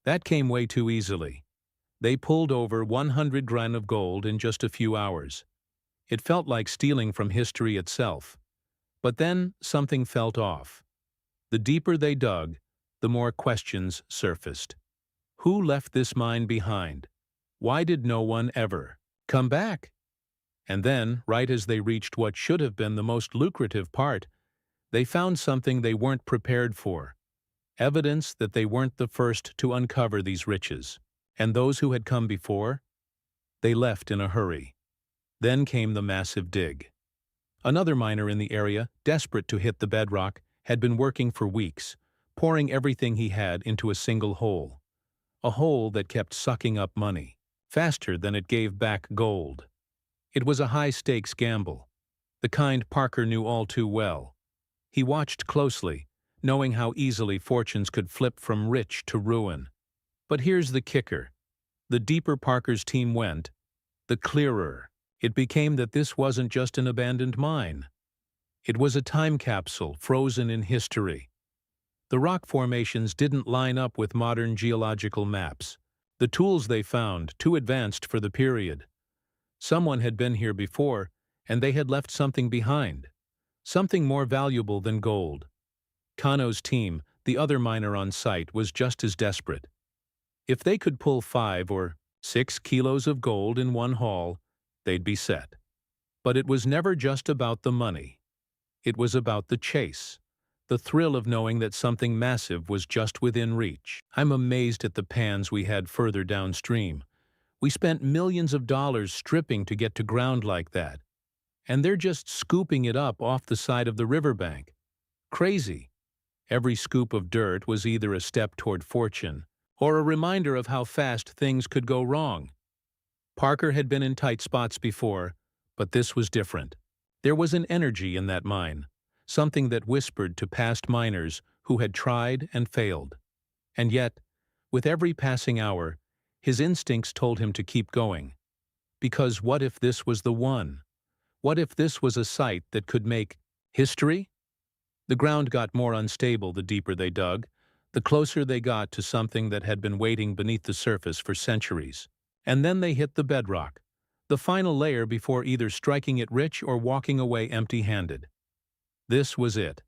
That came way too easily. They pulled over 100 grand of gold in just a few hours. It felt like stealing from history itself. But then something felt off. The deeper they dug, the more questions surfaced. Who left this mine behind? Why did no one ever come back? And then, right as they reached what should have been the most lucrative part, they found something they weren't prepared for. Evidence that they weren't the first to uncover these riches. And those who had come before? They left in a hurry. Then came the massive dig. Another miner in the area, desperate to hit the bedrock, had been working for weeks, pouring everything he had into a single hole. A hole that kept sucking up money, faster than it gave back gold. It was a high-stakes gamble, the kind Parker knew all too well. He watched closely, knowing how easily fortunes could flip from rich to ruin. But here's the kicker. The deeper Parker's team went, the clearer it became that this wasn't just an abandoned mine. It was a time capsule frozen in history. The rock formations didn't line up with modern geological maps. The tools they found, too advanced for the period. Someone had been here before, and they had left something behind. Something more valuable than gold. Kano's team, the other miner on site, was just as desperate. If they could pull 5 or 6 kilos of gold in one haul, they'd be set. But it was never just about the money. It was about the chase, the thrill of knowing that something massive was just within reach. I'm amazed at the pans we had further downstream. We spent millions of dollars stripping to get to ground like that. And they're just scooping it up off the side of the riverbank. Crazy. Every scoop of dirt was either a step toward fortune or a reminder of how fast things could go wrong. Parker had been in tight spots before, but this was different. There was an energy in that mine, something that whispered to past miners who had tried and failed. And yet, with every passing hour, his instincts told him to keep going. Because what if this was the one? What if this was a site that could make history? The ground got more unstable the deeper they dug, the closer they got to something that had been waiting beneath the surface for centuries. And then they hit the bedrock, the final layer before either striking it rich or walking away empty-handed. This was it.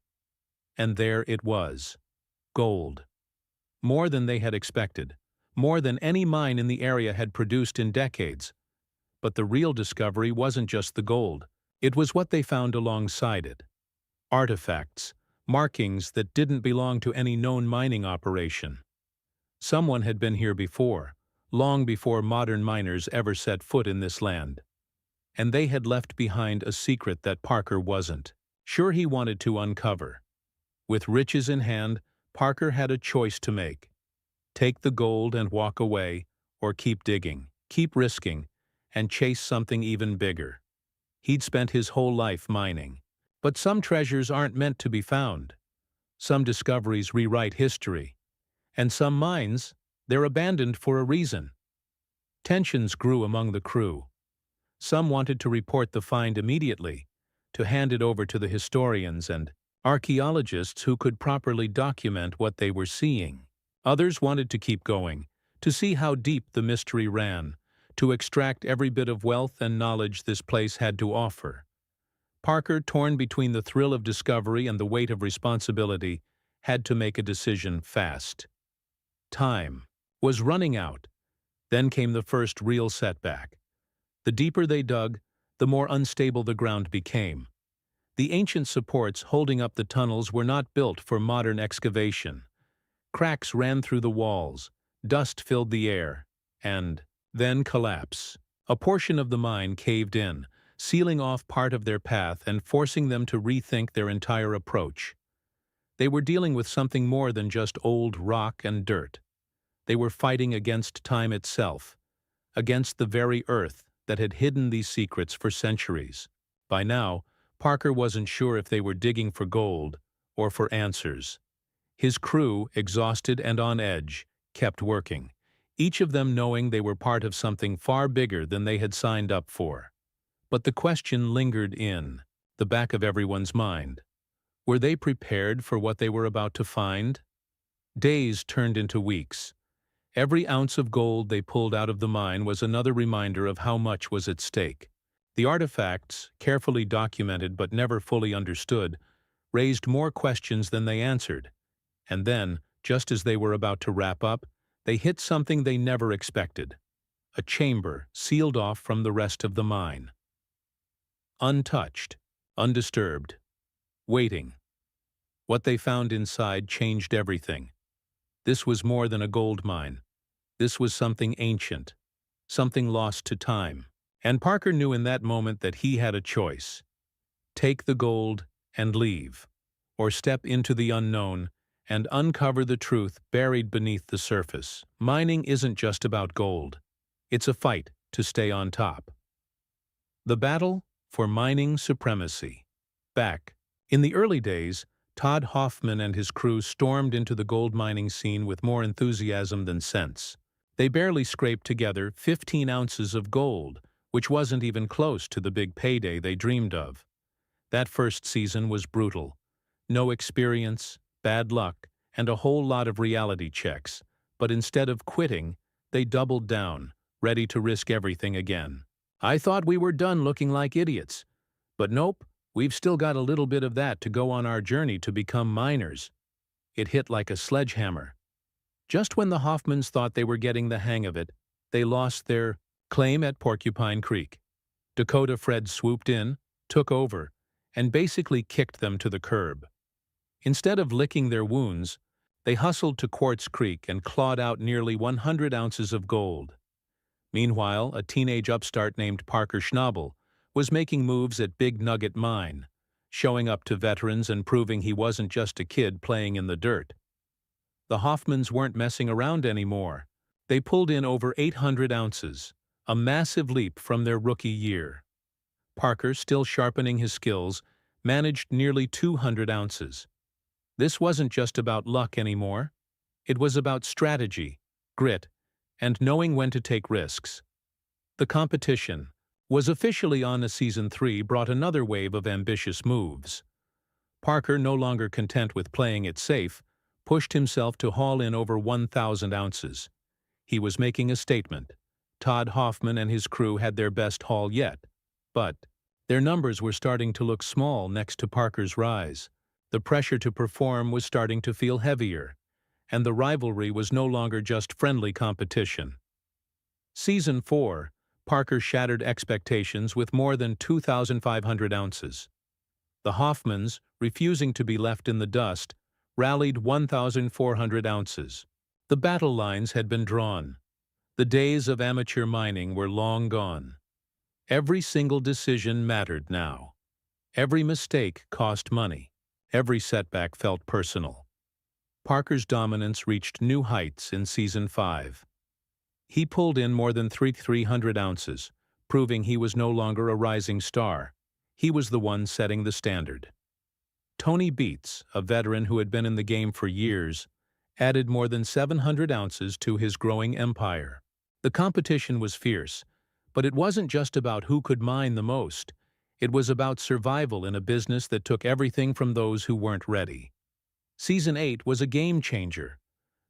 And there it was. Gold. More than they had expected. More than any mine in the area had produced in decades. But the real discovery wasn't just the gold. It was what they found alongside it. Artifacts, markings that didn't belong to any known mining operation. Someone had been here before, long before modern miners ever set foot in this land. And they had left behind a secret that Parker wasn't sure he wanted to uncover. With riches in hand, Parker had a choice to make. Take the gold and walk away, or keep digging, keep risking, and chase something even bigger. He'd spent his whole life mining. But some treasures aren't meant to be found. Some discoveries rewrite history. And some mines, they're abandoned for a reason. Tensions grew among the crew. Some wanted to report the find immediately, to hand it over to the historians and archaeologists who could properly document what they were seeing. Others wanted to keep going, to see how deep the mystery ran, to extract every bit of wealth and knowledge this place had to offer. Parker, torn between the thrill of discovery and the weight of responsibility, had to make a decision fast. Time was running out. Then came the first real setback. The deeper they dug, the more unstable the ground became. The ancient supports holding up the tunnels were not built for modern excavation. Cracks ran through the walls, dust filled the air, and then collapse. A portion of the mine caved in, sealing off part of their path and forcing them to rethink their entire approach. They were dealing with something more than just old rock and dirt. They were fighting against time itself, against the very earth that had hidden these secrets for centuries. By now, Parker wasn't sure if they were digging for gold or for answers. His crew, exhausted and on edge, kept working, each of them knowing they were part of something far bigger than they had signed up for. But the question lingered in the back of everyone's mind. Were they prepared for what they were about to find? Days turned into weeks, Every ounce of gold they pulled out of the mine was another reminder of how much was at stake. The artifacts, carefully documented but never fully understood, raised more questions than they answered. And then, just as they were about to wrap up, they hit something they never expected. A chamber sealed off from the rest of the mine. Untouched, undisturbed, waiting. What they found inside changed everything. This was more than a gold mine. This was something ancient, something lost to time. And Parker knew in that moment that he had a choice. Take the gold and leave, or step into the unknown and uncover the truth buried beneath the surface. Mining isn't just about gold. It's a fight to stay on top. The battle for mining supremacy. Back in the early days, Todd Hoffman and his crew stormed into the gold mining scene with more enthusiasm than sense. They barely scraped together 15 ounces of gold, which wasn't even close to the big payday they dreamed of. That first season was brutal. No experience, bad luck, and a whole lot of reality checks. But instead of quitting, they doubled down, ready to risk everything again. I thought we were done looking like idiots. But nope, we've still got a little bit of that to go on our journey to become miners. It hit like a sledgehammer. Just when the Hoffmans thought they were getting the hang of it, they lost their claim at Porcupine Creek. Dakota Fred swooped in, took over, and basically kicked them to the curb. Instead of licking their wounds, they hustled to Quartz Creek and clawed out nearly 100 ounces of gold. Meanwhile, a teenage upstart named Parker Schnabel was making moves at Big Nugget Mine, showing up to veterans and proving he wasn't just a kid playing in the dirt. The Hoffmans weren't messing around anymore. They pulled in over 800 ounces, a massive leap from their rookie year. Parker, still sharpening his skills, managed nearly 200 ounces. This wasn't just about luck anymore. It was about strategy, grit, and knowing when to take risks. The competition was officially on. Season 3 brought another wave of ambitious moves. Parker, no longer content with playing it safe, pushed himself to haul in over 1,000 ounces. He was making a statement. Todd Hoffman and his crew had their best haul yet, but their numbers were starting to look small next to Parker's rise. The pressure to perform was starting to feel heavier, and the rivalry was no longer just friendly competition. Season 4, Parker shattered expectations with more than 2,500 ounces. The Hoffmans, refusing to be left in the dust, rallied 1,400 ounces. The battle lines had been drawn. The days of amateur mining were long gone. Every single decision mattered now. Every mistake cost money. Every setback felt personal. Parker's dominance reached new heights in Season 5. He pulled in more than 300 ounces, proving he was no longer a rising star. He was the one setting the standard. Tony Beats, a veteran who had been in the game for years, added more than 700 ounces to his growing empire. The competition was fierce, but it wasn't just about who could mine the most. It was about survival in a business that took everything from those who weren't ready. Season 8 was a game-changer.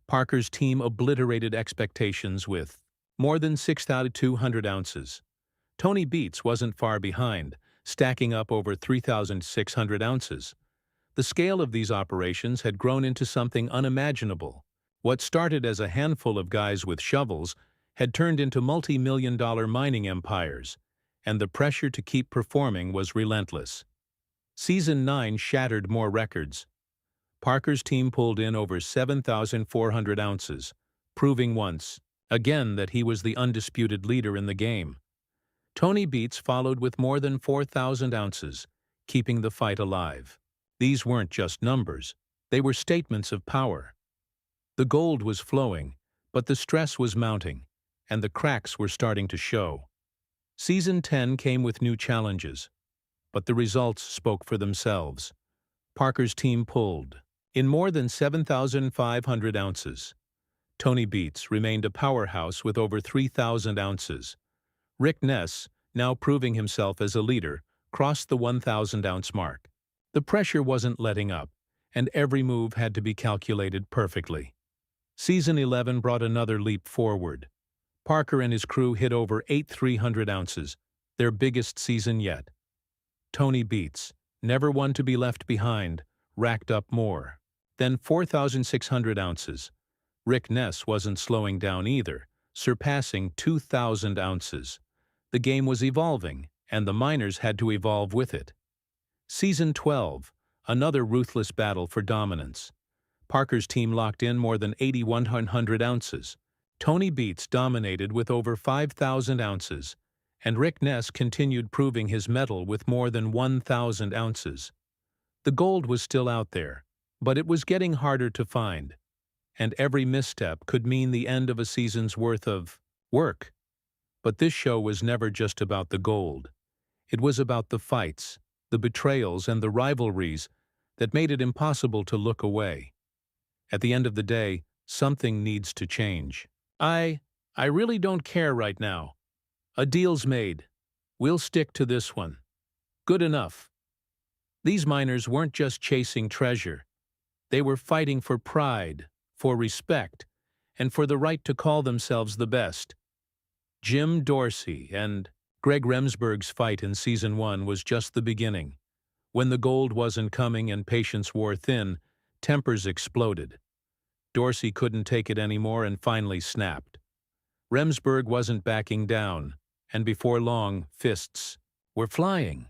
Parker's team obliterated expectations with more than 6,200 ounces. Tony Beats wasn't far behind, stacking up over 3,600 ounces. The scale of these operations had grown into something unimaginable. What started as a handful of guys with shovels had turned into multi-million-dollar mining empires, and the pressure to keep performing was relentless. Season 9 shattered more records. Parker's team pulled in over 7,400 ounces, proving once again that he was the undisputed leader in the game. Tony Beats followed with more than 4,000 ounces, keeping the fight alive. These weren't just numbers, they were statements of power. The gold was flowing, but the stress was mounting, and the cracks were starting to show. Season 10 came with new challenges, but the results spoke for themselves. Parker's team pulled in more than 7,500 ounces. Tony Beats remained a powerhouse with over 3,000 ounces. Rick Ness, now proving himself as a leader, crossed the 1,000-ounce mark. The pressure wasn't letting up, and every move had to be calculated perfectly. Season 11 brought another leap forward. Parker and his crew hit over 8,300 ounces, their biggest season yet. Tony Beats, never one to be left behind, racked up more. Then 4,600 ounces. Rick Ness wasn't slowing down either, surpassing 2,000 ounces. The game was evolving, and the miners had to evolve with it. Season 12, another ruthless battle for dominance. Parker's team locked in more than 8,100 ounces. Tony Beats dominated with over 5,000 ounces, and Rick Ness continued proving his mettle with more than 1,000 ounces. The gold was still out there, but it was getting harder to find, and every misstep could mean the end of a season's worth of work. But this show was never just about the gold. It was about the fights, the betrayals, and the rivalries that made it impossible to look away. At the end of the day, something needs to change. I really don't care right now. A deal's made. We'll stick to this one. Good enough. These miners weren't just chasing treasure. They were fighting for pride, for respect, and for the right to call themselves the best. Jim Dorsey and Greg Remsburg's fight in Season 1 was just the beginning. When the gold wasn't coming and patience wore thin, tempers exploded. Dorsey couldn't take it anymore and finally snapped. Remsburg wasn't backing down, and before long, fists were flying.